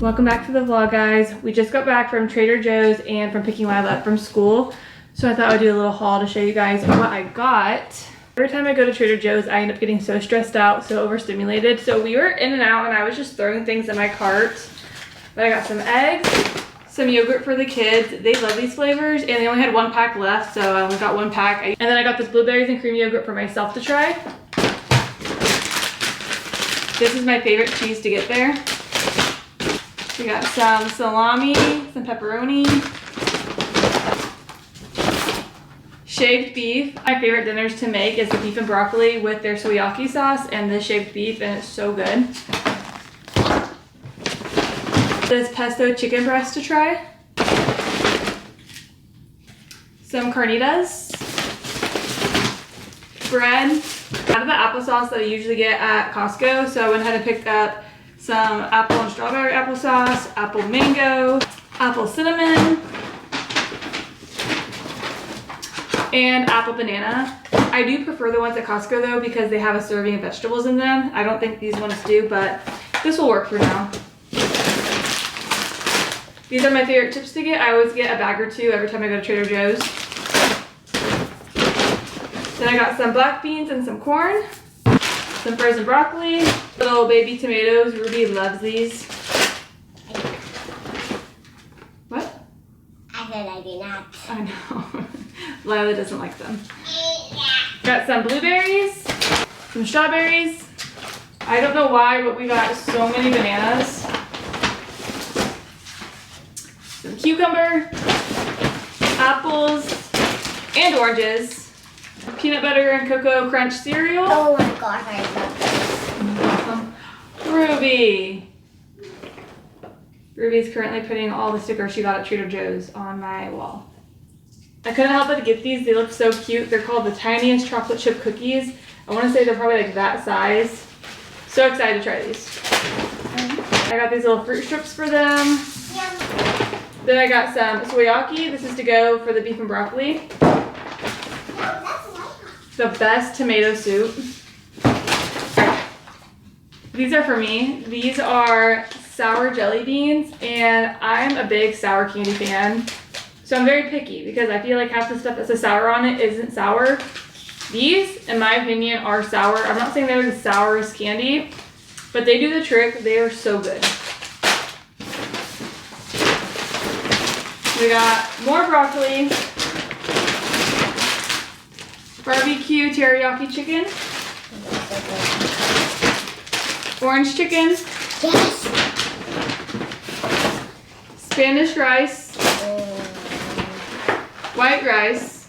Welcome back to the vlog, guys. We just got back from Trader Joe's and from picking Lila up from school. So I thought I'd do a little haul to show you guys what I got. Every time I go to Trader Joe's, I end up getting so stressed out, so overstimulated. So we were in and out and I was just throwing things in my cart. But I got some eggs, some yogurt for the kids. They love these flavors and they only had 1 pack left, so I only got 1 pack. And then I got this blueberries and cream yogurt for myself to try. This is my favorite cheese to get there. We got some salami, some pepperoni, shaved beef. My favorite dinners to make is the beef and broccoli with their soyaki sauce and the shaved beef, and it's so good. This pesto chicken breast to try. Some carnitas. Bread. Out of the applesauce that I usually get at Costco, so I went ahead and picked up some apple and strawberry applesauce, apple mango, apple cinnamon, and apple banana. I do prefer the ones at Costco though because they have a serving of vegetables in them. I don't think these ones do, but this will work for now. These are my favorite chips to get. I always get a bag or 2 every time I go to Trader Joe's. Then I got some black beans and some corn, some frozen broccoli, little baby tomatoes. Ruby loves these. What? I said I do not. I know. Lila doesn't like them. Got some blueberries, some strawberries. I don't know why, but we got so many bananas. Some cucumber, apples, and oranges. Peanut butter and cocoa crunch cereal. Oh my gosh, I love this. Ruby. Ruby's currently putting all the stickers she got at Trader Joe's on my wall. I couldn't help but get these. They look so cute. They're called the tiniest chocolate chip cookies. I want to say they're probably like that size. So excited to try these. I got these little fruit strips for them. Yum. Then I got some soyaki. This is to go for the beef and broccoli. The best tomato soup. These are for me. These are sour jelly beans, and I'm a big sour candy fan. So I'm very picky because I feel like half the stuff that says sour on it isn't sour. These, in my opinion, are sour. I'm not saying they're the sourest candy, but they do the trick. They are so good. We got more broccoli. Barbecue teriyaki chicken. Orange chicken. Yes. Spanish rice. White rice.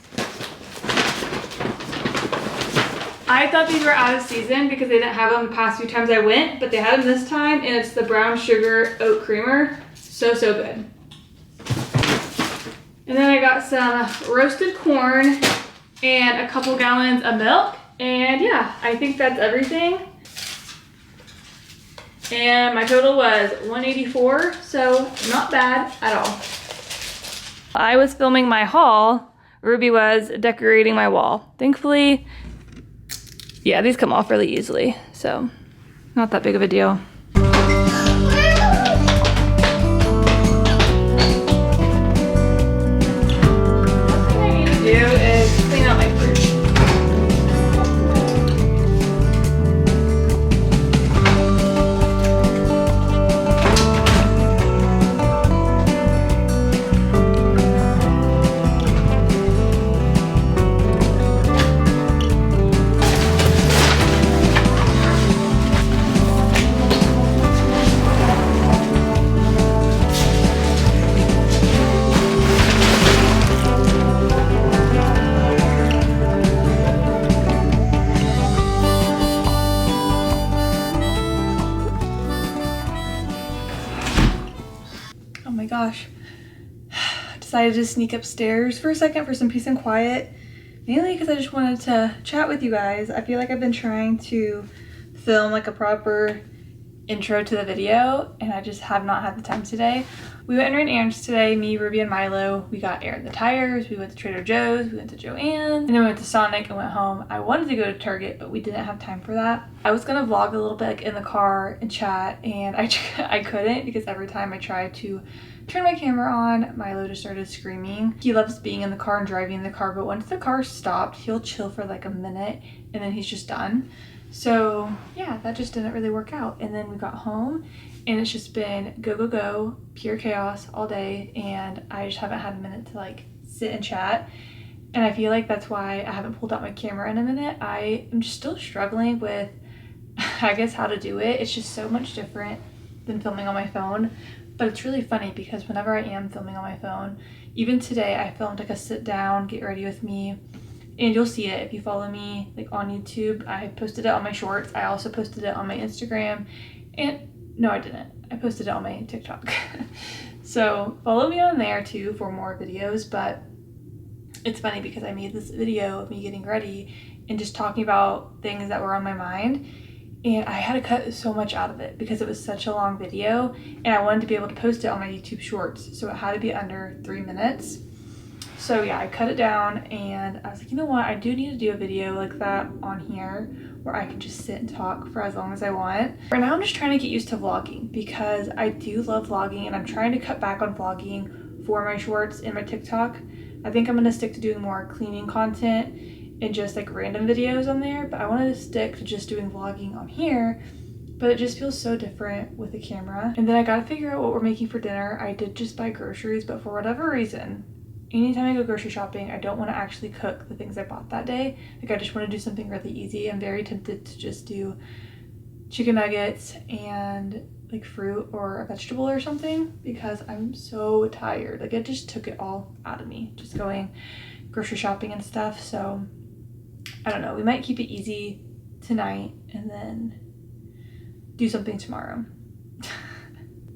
I thought these were out of season because they didn't have them the past few times I went, but they had them this time, and it's the brown sugar oat creamer. So, so good. And then I got some roasted corn and a couple gallons of milk, and yeah, I think that's everything. And my total was $184, so not bad at all. I was filming my haul. Ruby was decorating my wall. Thankfully, yeah, these come off really easily, so not that big of a deal. Gosh, decided to sneak upstairs for a second for some peace and quiet, mainly because I just wanted to chat with you guys. I feel like I've been trying to film like a proper intro to the video, and I just have not had the time today. We went and ran errands today, me, Ruby, and Milo. We got air in the tires, we went to Trader Joe's, we went to Joann's, and then we went to Sonic and went home. I wanted to go to Target, but we didn't have time for that. I was gonna vlog a little bit like in the car and chat, and I couldn't because every time I tried to turn my camera on, Milo just started screaming. He loves being in the car and driving the car, but once the car stopped, he'll chill for like a minute and then he's just done. So yeah, that just didn't really work out. And then we got home and it's just been go, go, go, pure chaos all day. And I just haven't had a minute to like sit and chat. And I feel like that's why I haven't pulled out my camera in a minute. I am just still struggling with, I guess, how to do it. It's just so much different than filming on my phone. But it's really funny because whenever I am filming on my phone, even today I filmed like a sit down, get ready with me, and you'll see it if you follow me like on YouTube. I posted it on my shorts. I also posted it on my Instagram, and no, I didn't. I posted it on my TikTok. So follow me on there too for more videos. But it's funny because I made this video of me getting ready and just talking about things that were on my mind. And I had to cut so much out of it because it was such a long video and I wanted to be able to post it on my YouTube shorts. So it had to be under 3 minutes. So yeah, I cut it down and I was like, you know what? I do need to do a video like that on here where I can just sit and talk for as long as I want. Right now I'm just trying to get used to vlogging because I do love vlogging and I'm trying to cut back on vlogging for my shorts and my TikTok. I think I'm gonna stick to doing more cleaning content and just like random videos on there, but I wanted to stick to just doing vlogging on here, but it just feels so different with the camera. And then I gotta figure out what we're making for dinner. I did just buy groceries, but for whatever reason, anytime I go grocery shopping, I don't want to actually cook the things I bought that day. Like I just want to do something really easy. I'm very tempted to just do chicken nuggets and like fruit or a vegetable or something because I'm so tired. Like it just took it all out of me, just going grocery shopping and stuff. So I don't know, we might keep it easy tonight and then do something tomorrow.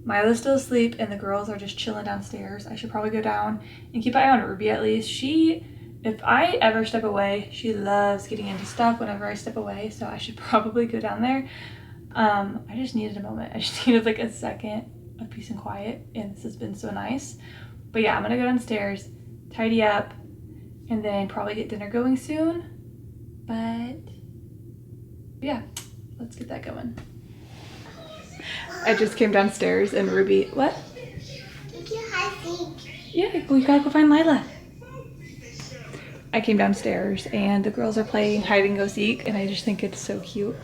Milo's still asleep and the girls are just chilling downstairs. I should probably go down and keep an eye on Ruby at least. If I ever step away, she loves getting into stuff whenever I step away, so I should probably go down there. I just needed a moment. I just needed like a second of peace and quiet, and this has been so nice. But yeah, I'm gonna go downstairs, tidy up, and then probably get dinner going soon. But yeah, let's get that going. I just came downstairs and Ruby, what? Yeah, we gotta go find Lila. I came downstairs and the girls are playing hide and go seek and I just think it's so cute.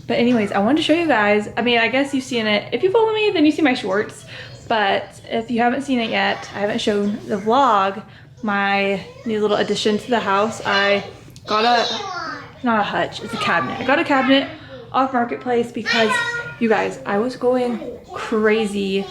But anyways, I wanted to show you guys, I mean, I guess you've seen it. If you follow me, then you see my shorts. But if you haven't seen it yet, I haven't shown the vlog, my new little addition to the house. I got not a hutch, it's a cabinet. I got a cabinet off Marketplace because, you guys, I was going crazy.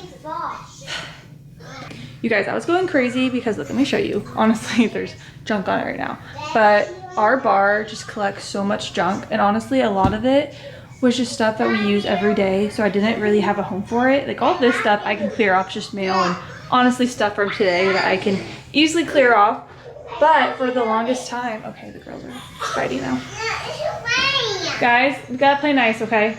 You guys, I was going crazy because, look, let me show you. Honestly, there's junk on it right now. But our bar just collects so much junk. And honestly, a lot of it was just stuff that we use every day. So I didn't really have a home for it. Like all this stuff I can clear off, just mail and honestly stuff from today that I can easily clear off. But for the longest time, okay, the girls are fighting now. Guys, we gotta play nice, okay?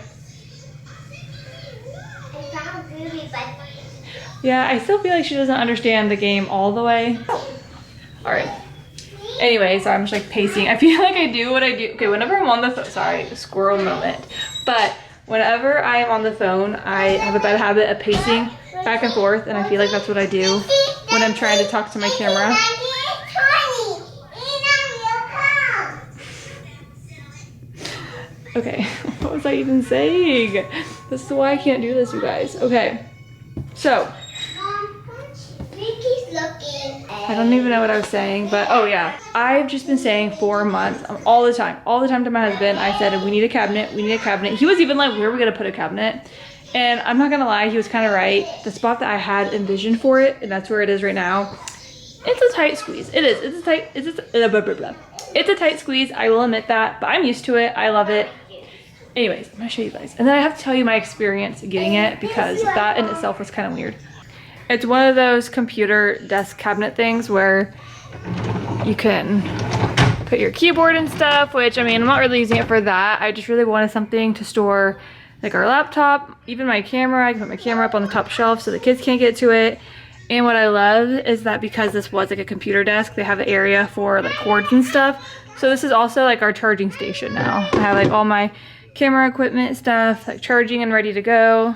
Yeah, I still feel like she doesn't understand the game all the way. All right. Anyway, so I'm just like pacing. I feel like I do what I do. Okay, whenever I'm on the phone, sorry, squirrel moment. But whenever I am on the phone, I have a bad habit of pacing back and forth, and I feel like that's what I do when I'm trying to talk to my camera. Okay, what was I even saying? This is why I can't do this, you guys. Okay, so I don't even know what I was saying, but oh yeah, I've just been saying for months, all the time to my husband, I said, we need a cabinet, we need a cabinet. He was even like, where are we gonna put a cabinet? And I'm not gonna lie, he was kind of right. The spot that I had envisioned for it, and that's where it is right now, it's a tight squeeze. It is, it's a tight squeeze, I will admit that, but I'm used to it, I love it. Anyways, I'm gonna show you guys. And then I have to tell you my experience getting it because that in itself was kind of weird. It's one of those computer desk cabinet things where you can put your keyboard and stuff, which I mean, I'm not really using it for that. I just really wanted something to store like our laptop, even my camera. I can put my camera up on the top shelf so the kids can't get to it. And what I love is that because this was like a computer desk, they have an area for like cords and stuff. So this is also like our charging station now. I have like all my camera equipment stuff, like charging and ready to go.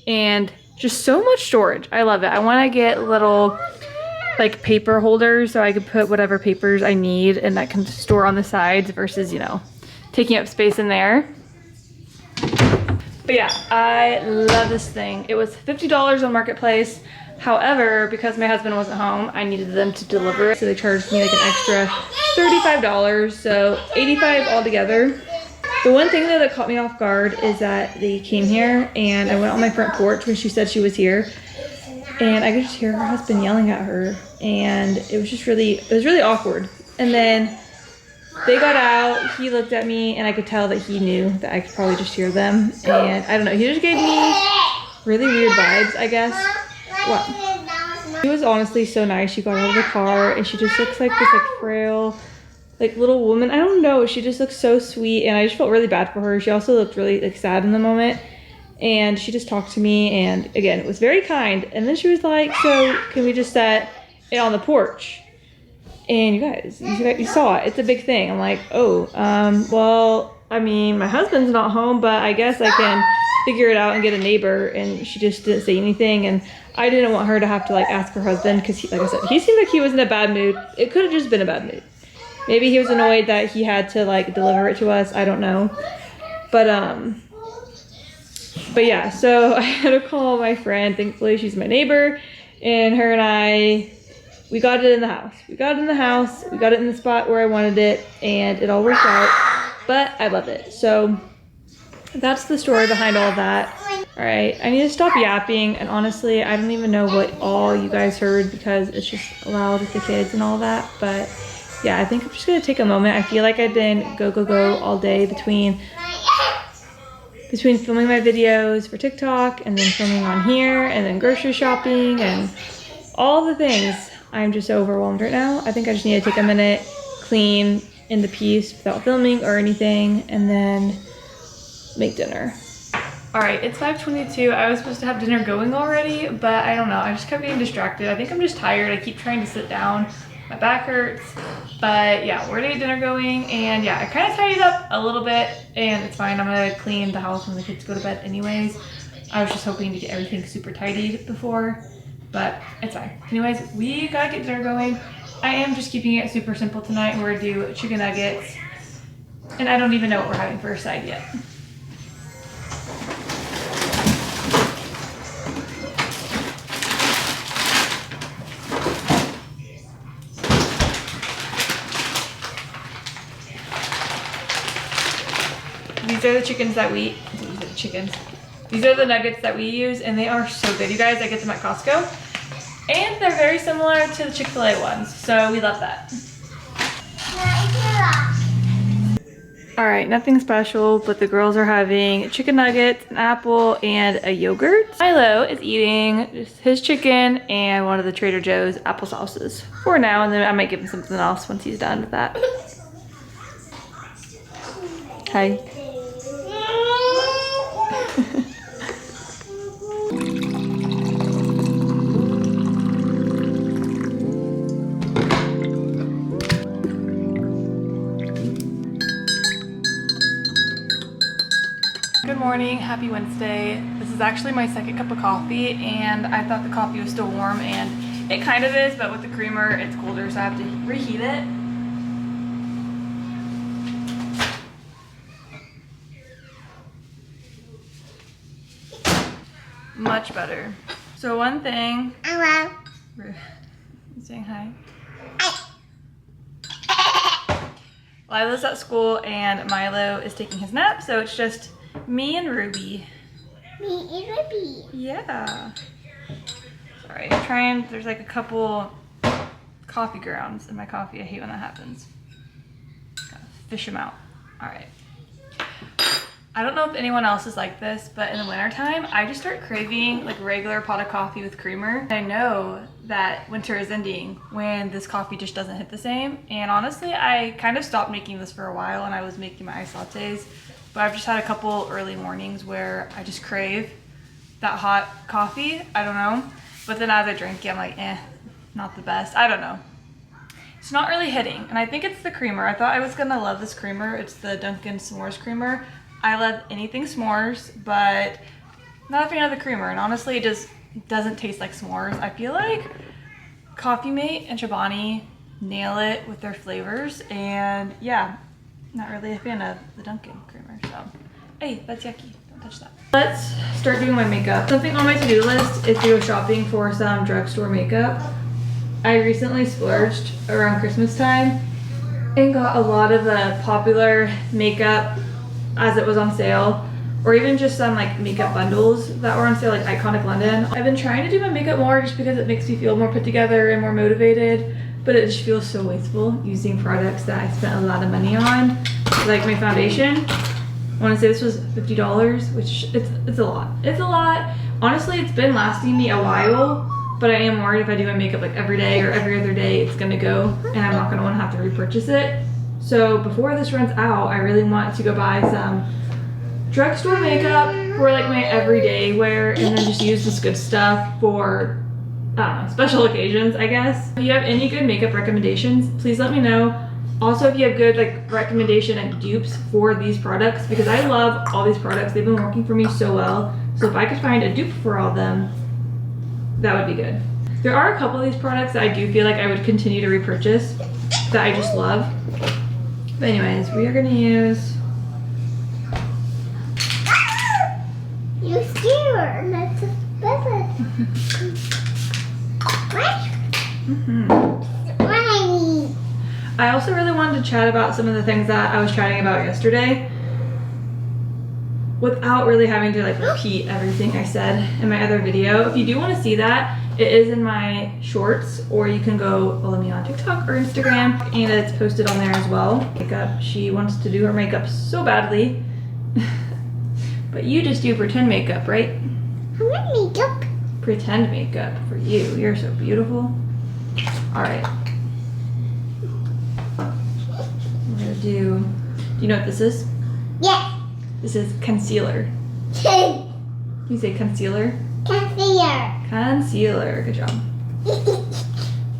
And just so much storage. I love it. I want to get little like paper holders so I can put whatever papers I need and that can store on the sides versus, you know, taking up space in there. But yeah, I love this thing. It was $50 on Marketplace. However, because my husband wasn't home, I needed them to deliver it. So they charged me like an extra $35, so $85 altogether. The one thing though that caught me off guard is that they came here and I went on my front porch when she said she was here. And I could just hear her husband yelling at her. And it was just really awkward. And then they got out, he looked at me, and I could tell that he knew that I could probably just hear them. And I don't know, he just gave me really weird vibes, I guess. What? She was honestly so nice. She got out of the car and she just looks like this like frail, like little woman. I don't know, she just looks so sweet and I just felt really bad for her. She also looked really like sad in the moment. And she just talked to me and again, it was very kind. And then she was like, so can we just set it on the porch? And you guys, you saw it. It's a big thing. I'm like, oh, well, I mean, my husband's not home, but I guess I can figure it out and get a neighbor. And she just didn't say anything. And I didn't want her to have to like ask her husband because like I said, he seemed like he was in a bad mood. It could have just been a bad mood. Maybe he was annoyed that he had to like deliver it to us. I don't know. But yeah, so I had to call my friend. Thankfully, she's my neighbor. And her and I, we got it in the house. We got it in the house. We got it in the spot where I wanted it. And it all worked out. But I love it. So that's the story behind all of that. All right, I need to stop yapping. And honestly, I don't even know what all you guys heard because it's just loud with the kids and all that. But yeah, I think I'm just gonna take a moment. I feel like I've been go all day between filming my videos for TikTok and then filming on here and then grocery shopping and all the things. I'm just so overwhelmed right now. I think I just need to take a minute, clean in the piece without filming or anything, and then make dinner. All right, it's 5:22. I was supposed to have dinner going already, but I don't know. I just kept getting distracted. I think I'm just tired. I keep trying to sit down. My back hurts. But yeah, we're gonna get dinner going. And yeah, I kind of tidied up a little bit and it's fine. I'm gonna clean the house when the kids go to bed anyways. I was just hoping to get everything super tidied before, but it's fine. Anyways, we gotta get dinner going. I am just keeping it super simple tonight. We're gonna do chicken nuggets. And I don't even know what we're having for a side yet. These are the chickens that These are the nuggets that we use and they are so good. You guys, I get them at Costco. And they're very similar to the Chick-fil-A ones. So we love that. All right, nothing special, but the girls are having chicken nuggets, an apple, and a yogurt. Milo is eating just his chicken and one of the Trader Joe's applesauces for now, and then I might give him something else once he's done with that. Hi. Good morning, happy Wednesday. This is actually my second cup of coffee and I thought the coffee was still warm and it kind of is, but with the creamer it's colder so I have to reheat it. Much better. So one thing. Hello. You saying hi? Lila's at school and Milo is taking his nap, so it's just me and Ruby. Me and Ruby. Yeah. Sorry, I'm trying. There's like a couple coffee grounds in my coffee. I hate when that happens. Gotta fish them out. All right. I don't know if anyone else is like this, but in the wintertime, I just start craving like regular pot of coffee with creamer. I know that winter is ending when this coffee just doesn't hit the same. And honestly, I kind of stopped making this for a while and I was making my iced lattes but I've just had a couple early mornings where I just crave that hot coffee. I don't know. But then as I drink it, I'm like, not the best. I don't know. It's not really hitting. And I think it's the creamer. I thought I was gonna love this creamer. It's the Dunkin' S'mores creamer. I love anything s'mores, but not a fan of the creamer. And honestly, it just doesn't taste like s'mores. I feel like Coffee Mate and Chobani nail it with their flavors. And yeah, not really a fan of the Dunkin' creamer. So, hey, that's yucky. Don't touch that. Let's start doing my makeup. Something on my to-do list is to go shopping for some drugstore makeup. I recently splurged around Christmas time and got a lot of the popular makeup as it was on sale, or even just some like makeup bundles that were on sale, like Iconic London. I've been trying to do my makeup more just because it makes me feel more put together and more motivated, but it just feels so wasteful using products that I spent a lot of money on. Like my foundation, I want to say this was $50, which it's a lot. It's a lot. Honestly, it's been lasting me a while, but I am worried if I do my makeup like every day or every other day, it's gonna go and I'm not gonna want to have to repurchase it. So before this runs out, I really want to go buy some drugstore makeup for like my everyday wear and then just use this good stuff for, I don't know, special occasions, I guess. If you have any good makeup recommendations, please let me know. Also, if you have good like recommendation and dupes for these products, because I love all these products. They've been working for me so well. So if I could find a dupe for all of them, that would be good. There are a couple of these products that I do feel like I would continue to repurchase that I just love. But anyways, we are gonna use... You're scared. That's a better. Right. I also really wanted to chat about some of the things that I was chatting about yesterday without really having to like repeat everything I said in my other video. If you do want to see that, it is in my shorts, or you can go follow me on TikTok or Instagram, and it's posted on there as well. Makeup, she wants to do her makeup so badly. But you just do pretend makeup, right? I want makeup. Pretend makeup for you. You're so beautiful. All right. We're gonna do you know what this is? Yes. This is concealer. You say concealer? Concealer. Concealer. Good job.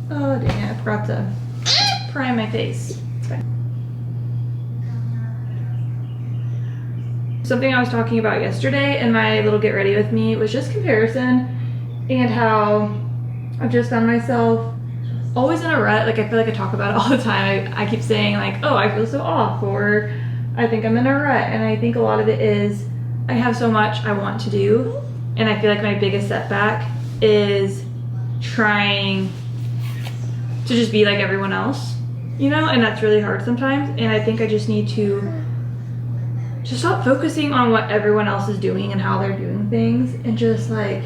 Oh, dang it. I forgot to prime my face. It's fine. Something I was talking about yesterday in my little get ready with me was just comparison and how I've just found myself always in a rut. Like I feel like I talk about it all the time. I keep saying like, oh, I feel so off, or I think I'm in a rut. And I think a lot of it is I have so much I want to do. And I feel like my biggest setback is trying to just be like everyone else, you know? And that's really hard sometimes. And I think I just need to just stop focusing on what everyone else is doing and how they're doing things, and just like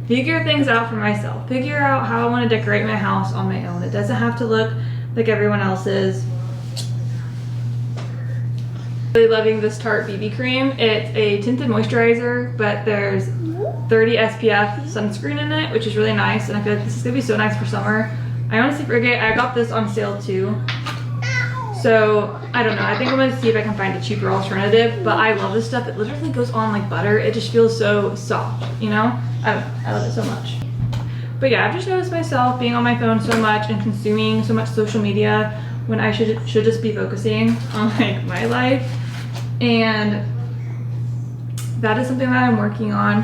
figure things out for myself. Figure out how I want to decorate my house on my own. It doesn't have to look like everyone else's. Really loving this Tarte BB cream. It's a tinted moisturizer, but there's 30 SPF sunscreen in it, which is really nice, and I feel like this is gonna be so nice for summer. I honestly forget, I got this on sale too. So, I don't know, I think I'm gonna see if I can find a cheaper alternative, but I love this stuff. It literally goes on like butter. It just feels so soft, you know? I don't know, I love it so much. But yeah, I've just noticed myself being on my phone so much and consuming so much social media when I should just be focusing on like my life. And that is something that I'm working on.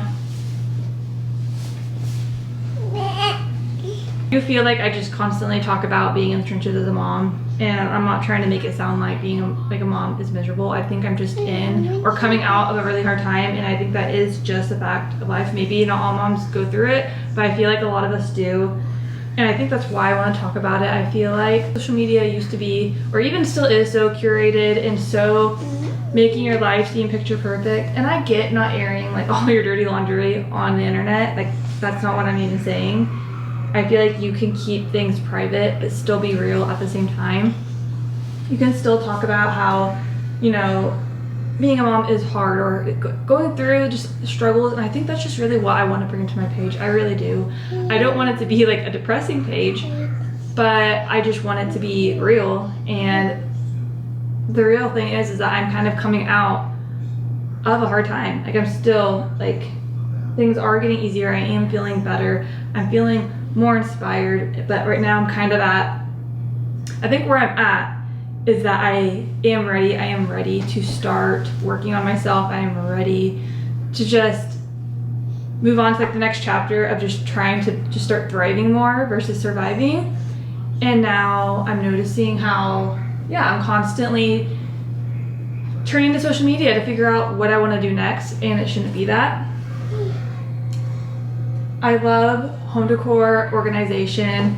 I feel like I just constantly talk about being in the trenches as a mom, and I'm not trying to make it sound like being like a mom is miserable. I think I'm just in or coming out of a really hard time, and I think that is just a fact of life. Maybe not all moms go through it, but I feel like a lot of us do. And I think that's why I want to talk about it. I feel like social media used to be, or even still is, so curated and so making your life seem picture perfect. And I get not airing like all your dirty laundry on the internet. Like, that's not what I'm even saying. I feel like you can keep things private but still be real at the same time. You can still talk about how, you know, being a mom is hard, or going through just struggles, and I think that's just really what I want to bring to my page. I really do. I don't want it to be like a depressing page, but I just want it to be real. And the real thing is that I'm kind of coming out I have a hard time. Like I'm still like, things are getting easier. I am feeling better. I'm feeling more inspired, but right now I'm kind of at, I think where I'm at is that I am ready. I am ready to start working on myself. I am ready to just move on to like the next chapter of just trying to just start thriving more versus surviving. And now I'm noticing how, yeah, I'm constantly turning to social media to figure out what I want to do next, and it shouldn't be that. I love home decor, organization,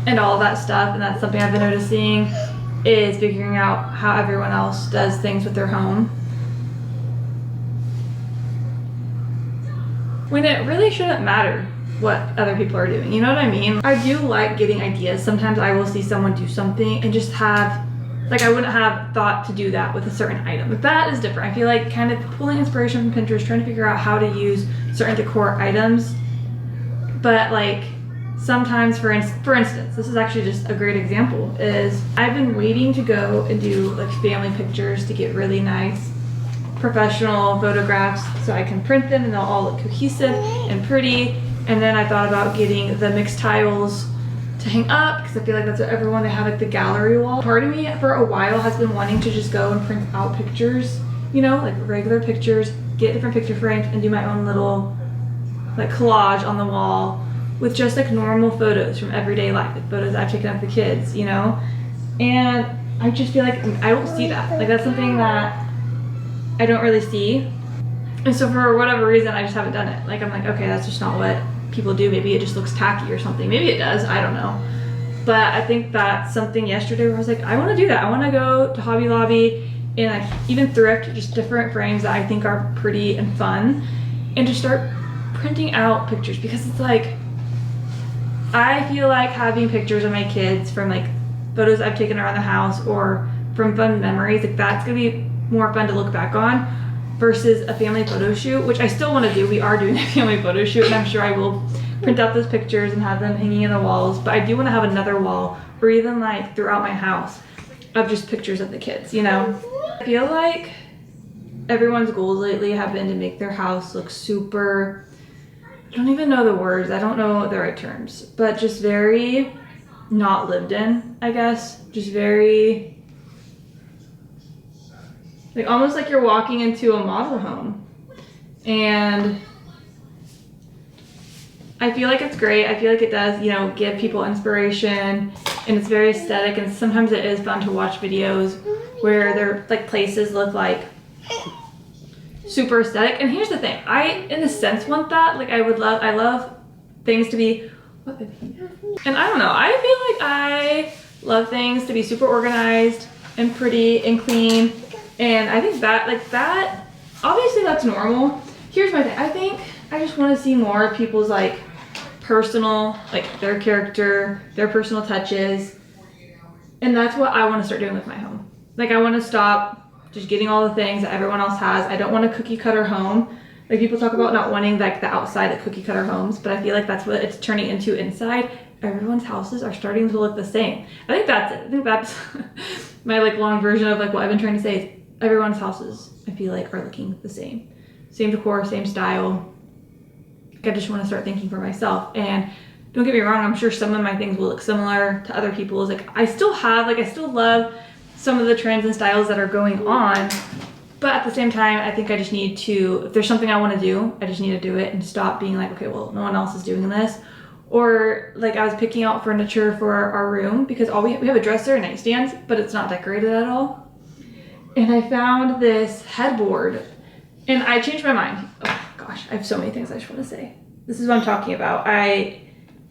and all of that stuff, and that's something I've been noticing is figuring out how everyone else does things with their home. When it really shouldn't matter what other people are doing, you know what I mean? I do like getting ideas. Sometimes I will see someone do something and just have, like I wouldn't have thought to do that with a certain item. But that is different. I feel like kind of pulling inspiration from Pinterest, trying to figure out how to use certain decor items. But like sometimes, for instance, this is actually just a great example, is I've been waiting to go and do like family pictures to get really nice professional photographs so I can print them and they'll all look cohesive and pretty. And then I thought about getting the mixed tiles to hang up because I feel like that's what everyone, they have like the gallery wall. Part of me for a while has been wanting to just go and print out pictures, you know, like regular pictures, get different picture frames and do my own little like collage on the wall with just like normal photos from everyday life, like photos I've taken of the kids, you know? And I just feel like I don't see that. Like that's something that I don't really see. And so for whatever reason, I just haven't done it. Like I'm like, okay, that's just not what people do. Maybe it just looks tacky or something. Maybe it does, I don't know. But I think that's something yesterday where I was like, I wanna do that. I wanna go to Hobby Lobby and like even Thrift, just different frames that I think are pretty and fun, and just start printing out pictures, because it's like, I feel like having pictures of my kids from like photos I've taken around the house or from fun memories, like that's gonna be more fun to look back on versus a family photo shoot, which I still want to do. We are doing a family photo shoot and I'm sure I will print out those pictures and have them hanging in the walls, but I do want to have another wall or even like throughout my house of just pictures of the kids, you know? I feel like everyone's goals lately have been to make their house look super, I don't even know the words, I don't know the right terms, but just very not lived in, I guess. Just very, like almost like you're walking into a model home. And I feel like it's great. I feel like it does, you know, give people inspiration, and it's very aesthetic, and sometimes it is fun to watch videos where their like places look like super aesthetic. And here's the thing, I in a sense want that. Like I love things to be, and I don't know, I feel like I love things to be super organized and pretty and clean. And I think that, like that, obviously that's normal. Here's my thing, I think I just want to see more of people's like personal, like their character, their personal touches. And that's what I want to start doing with my home. Like I want to stop just getting all the things that everyone else has. I don't want a cookie cutter home. Like people talk about not wanting like the outside, the cookie cutter homes, but I feel like that's what it's turning into inside. Everyone's houses are starting to look the same. I think that's it. I think that's my like long version of like what I've been trying to say is everyone's houses, I feel like, are looking the same. Same decor, same style. Like I just want to start thinking for myself. And don't get me wrong, I'm sure some of my things will look similar to other people's. Like I still love some of the trends and styles that are going on. But at the same time, I think I just need to, if there's something I want to do, I just need to do it and stop being like, okay, well, no one else is doing this. Or like I was picking out furniture for our room because we have a dresser and nightstands, but it's not decorated at all. And I found this headboard and I changed my mind. Oh gosh, I have so many things I just want to say. This is what I'm talking about. I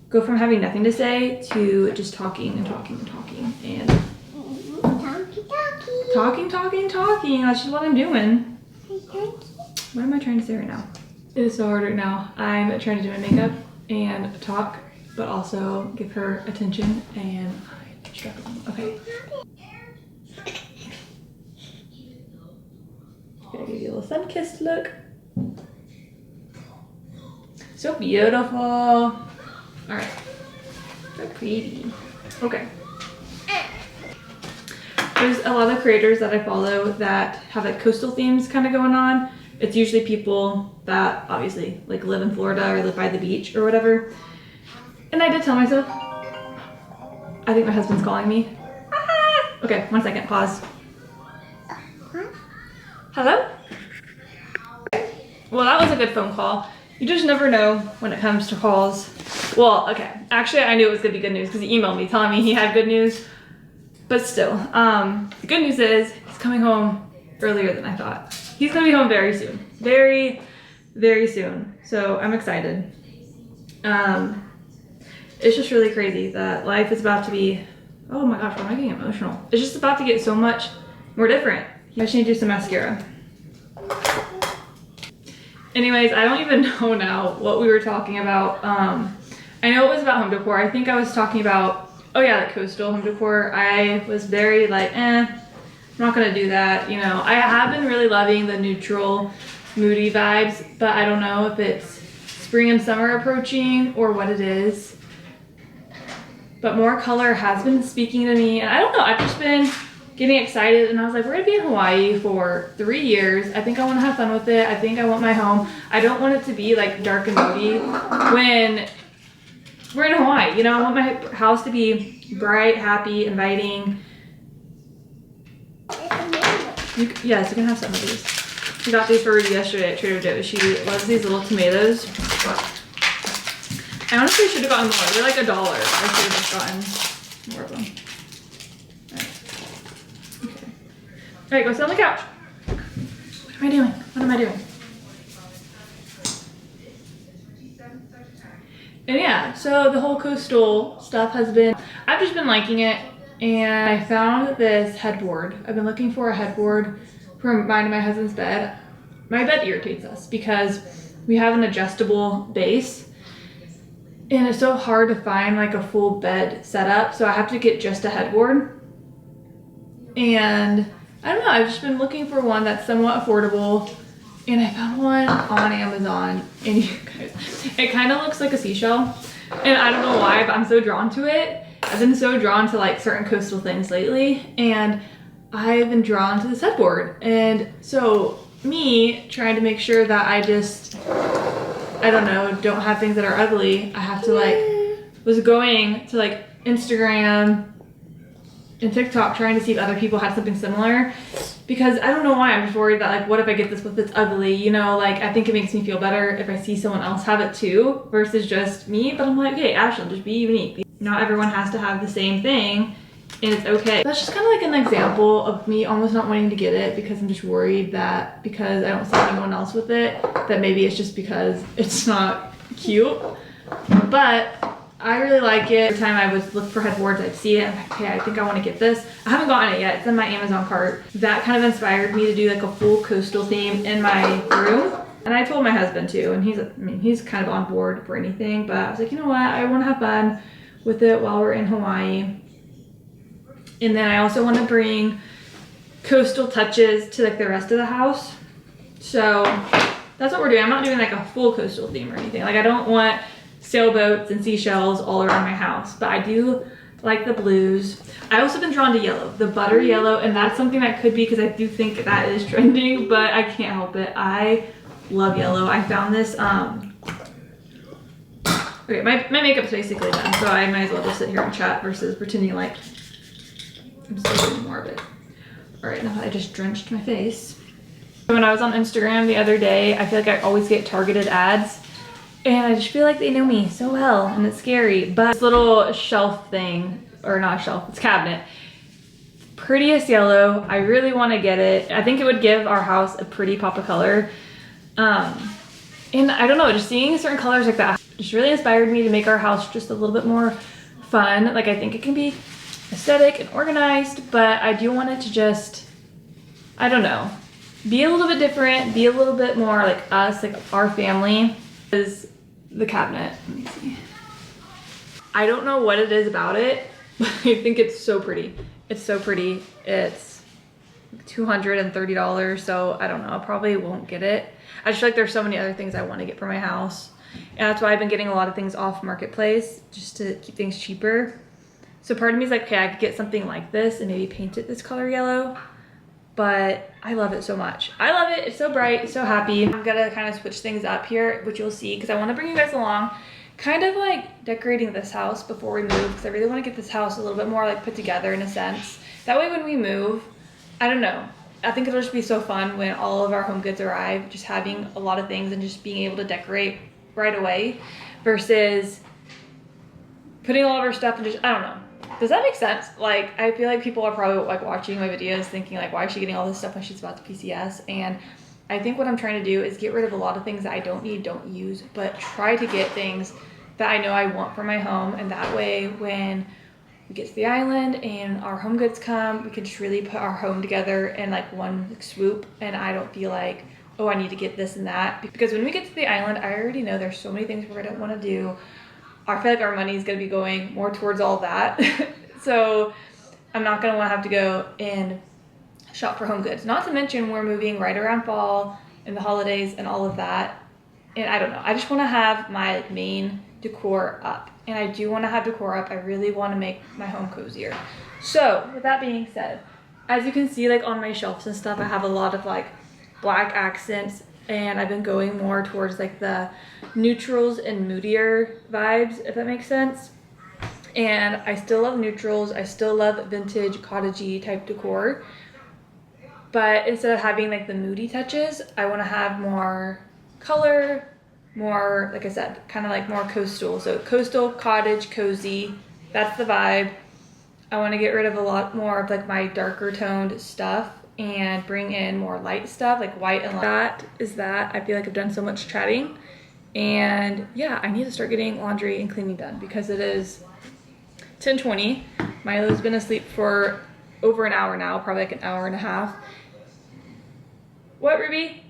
go from having nothing to say to just talking and talking and talking and talking. That's just what I'm doing. What am I trying to say right now? It is so hard right now. I'm trying to do my makeup and talk, but also give her attention, and I'm struggling. Okay. Gonna give you a little sun-kissed look. So beautiful. All right. So pretty. Okay. There's a lot of creators that I follow that have like coastal themes kind of going on. It's usually people that obviously like live in Florida or live by the beach or whatever. And I did tell myself, I think my husband's calling me. Okay, 1 second, pause. Hello? Well, that was a good phone call. You just never know when it comes to calls. Well, okay, actually I knew it was gonna be good news because he emailed me telling me he had good news. But still, the good news is he's coming home earlier than I thought. He's gonna be home very soon. Very, very soon. So I'm excited. It's just really crazy that life is about to be, oh my gosh, why am I getting emotional? It's just about to get so much more different. I just need to do some mascara. Anyways, I don't even know now what we were talking about. I know it was about home decor. I think I was talking about, oh yeah, like coastal home decor. I was very like, I'm not gonna do that. You know, I have been really loving the neutral, moody vibes, but I don't know if it's spring and summer approaching or what it is. But more color has been speaking to me, and I don't know, I've just been getting excited, and I was like, we're gonna be in Hawaii for 3 years. I think I wanna have fun with it. I think I want my home. I don't want it to be like dark and moody when we're in Hawaii. You know, I want my house to be bright, happy, inviting. Yes, you can have some of these. I got these for Rudy yesterday at Trader Joe's. She loves these little tomatoes. I honestly should have gotten more. They're like $1. I should have just gotten more of them. All right, go sit on the couch. What am I doing? What am I doing? And yeah, so the whole coastal stuff has been, I've just been liking it. And I found this headboard. I've been looking for a headboard for mine and my husband's bed. My bed irritates us because we have an adjustable base. And it's so hard to find like a full bed setup. So I have to get just a headboard. And I don't know, I've just been looking for one that's somewhat affordable, and I found one on Amazon, and you guys, it kind of looks like a seashell, and I don't know why, but I'm so drawn to it. I've been so drawn to like certain coastal things lately, and I've been drawn to this headboard. And so me trying to make sure that I just, I don't know, don't have things that are ugly, I have to like, was going to like Instagram and TikTok trying to see if other people had something similar, because I don't know why, I'm just worried that like, what if I get this but it's ugly, you know, like I think it makes me feel better if I see someone else have it too versus just me. But I'm like, okay, Ashlyn, just be unique. Not everyone has to have the same thing, and it's okay. That's just kind of like an example of me almost not wanting to get it because I'm just worried that because I don't see anyone else with it, that maybe it's just because it's not cute. But I really like it. Every time I would look for headboards, I'd see it, and I'm like, okay, I think I want to get this. I haven't gotten it yet. It's in my Amazon cart. That kind of inspired me to do like a full coastal theme in my room. And I told my husband too, and he's kind of on board for anything, but I was like, you know what? I want to have fun with it while we're in Hawaii. And then I also want to bring coastal touches to like the rest of the house. So that's what we're doing. I'm not doing like a full coastal theme or anything. Like I don't want sailboats and seashells all around my house, but I do like the blues. I also been drawn to yellow, the butter yellow, and that's something that could be because I do think that is trending, but I can't help it. I love yellow. I found this, okay, my makeup's basically done, so I might as well just sit here and chat versus pretending like I'm still doing more of it. All right, now that I just drenched my face. When I was on Instagram the other day, I feel like I always get targeted ads, and I just feel like they know me so well, and it's scary. But this little shelf thing, or not a shelf, it's cabinet. Prettiest yellow. I really want to get it. I think it would give our house a pretty pop of color. And I don't know, just seeing certain colors like that just really inspired me to make our house just a little bit more fun. Like I think it can be aesthetic and organized, but I do want it to just, I don't know, be a little bit different, be a little bit more like us, like our family. Is the cabinet. Let me see. I don't know what it is about it, but I think it's so pretty. It's so pretty. It's $230, so I don't know. I probably won't get it. I just feel like there's so many other things I want to get for my house, and that's why I've been getting a lot of things off Marketplace just to keep things cheaper. So part of me is like, okay, I could get something like this and maybe paint it this color yellow, but I love it so much. I love it. It's so bright, so happy. I'm gonna kind of switch things up here, which you'll see, because I want to bring you guys along, kind of like decorating this house before we move, because I really want to get this house a little bit more like put together in a sense. That way when we move, I don't know, I think it'll just be so fun when all of our home goods arrive, just having a lot of things and just being able to decorate right away versus putting all of our stuff and just, I don't know. Does that make sense? Like, I feel like people are probably like watching my videos thinking like, why is she getting all this stuff when she's about to PCS? And I think what I'm trying to do is get rid of a lot of things that I don't need, don't use, but try to get things that I know I want for my home. And that way when we get to the island and our home goods come, we can just really put our home together in like one swoop. And I don't feel like, oh, I need to get this and that. Because when we get to the island, I already know there's so many things we're gonna wanna do. I feel like our money is going to be going more towards all that. So I'm not going to want to have to go and shop for home goods. Not to mention we're moving right around fall and the holidays and all of that. And I don't know. I just want to have my main decor up. And I do want to have decor up. I really want to make my home cozier. So with that being said, as you can see like on my shelves and stuff, I have a lot of like black accents. And I've been going more towards like the neutrals and moodier vibes, if that makes sense. And I still love neutrals. I still love vintage cottagey type decor. But instead of having like the moody touches, I want to have more color, more, like I said, kind of like more coastal. So coastal, cottage, cozy, that's the vibe. I want to get rid of a lot more of like my darker toned stuff and bring in more light stuff like white and light. That is that. I feel like I've done so much chatting, and yeah, I need to start getting laundry and cleaning done because it is 10:20. Milo's been asleep for over an hour now, probably like an hour and a half. What, Ruby?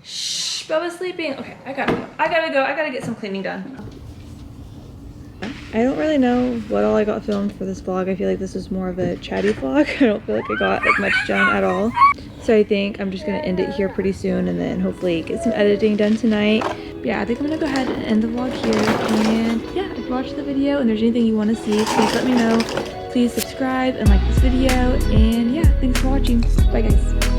Shh, Bubba's sleeping. Okay, I gotta go. I gotta get some cleaning done. I don't really know what all I got filmed for this vlog. I feel like this was more of a chatty vlog. I don't feel like I got like much done at all. So I think I'm just gonna end it here pretty soon and then hopefully get some editing done tonight. But yeah, I think I'm gonna go ahead and end the vlog here. And yeah, if you watched the video and there's anything you wanna see, please let me know. Please subscribe and like this video. And yeah, thanks for watching. Bye guys.